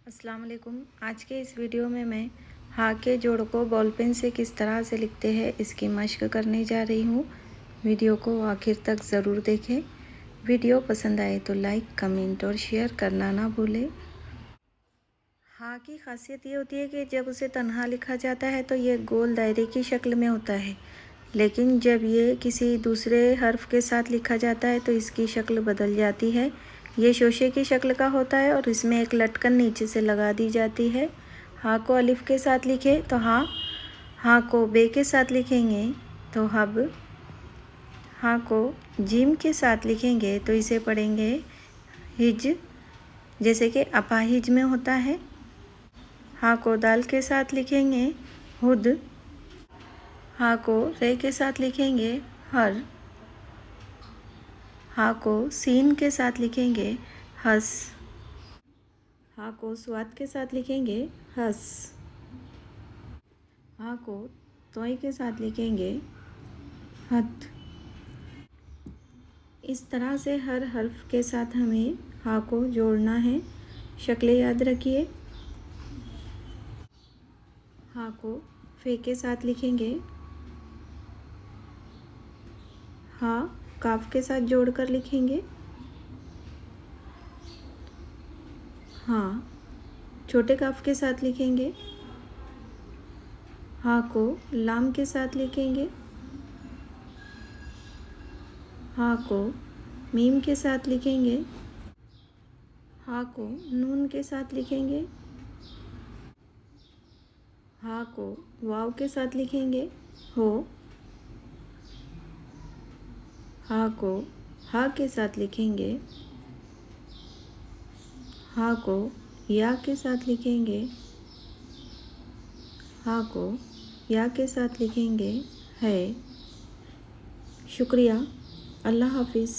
अस्सलाम वालेकुम। आज के इस वीडियो में मैं हा के जोड़ को बॉल पेन से किस तरह से लिखते हैं इसकी मशक करने जा रही हूँ। वीडियो को आखिर तक ज़रूर देखें। वीडियो पसंद आए तो लाइक, कमेंट और शेयर करना ना भूलें। हा की खासियत ये होती है कि जब उसे तन्हा लिखा जाता है तो ये गोल दायरे की शक्ल में होता है, लेकिन जब ये किसी दूसरे हर्फ के साथ लिखा जाता है तो इसकी शक्ल बदल जाती है। ये शोशे की शक्ल का होता है और इसमें एक लटकन नीचे से लगा दी जाती है। हा को अलिफ के साथ लिखें तो हा, हा को बे के साथ लिखेंगे तो हब, हा को जीम के साथ लिखेंगे तो इसे पढ़ेंगे हिज, जैसे कि अपाहिज में होता है। हा को दाल के साथ लिखेंगे हुद, हा को रे के साथ लिखेंगे हर, हा को सीन के साथ लिखेंगे हस, हा को स्वाद के साथ लिखेंगे हस, हा को तोय के साथ लिखेंगे हत। इस तरह से हर हर्फ के साथ हमें हा को जोड़ना है। शक्लें याद रखिए। हा को फे के साथ लिखेंगे, हा काफ के साथ जोड़कर लिखेंगे, हा छोटे काफ के साथ लिखेंगे, हा को लाम के साथ लिखेंगे, हा को मीम के साथ लिखेंगे, हा को नून के साथ लिखेंगे, हा को वाव के साथ लिखेंगे हो, हा को हा के साथ लिखेंगे, हा को या के साथ लिखेंगे, हा को या के साथ लिखेंगे है। शुक्रिया। अल्लाह हाफिज़।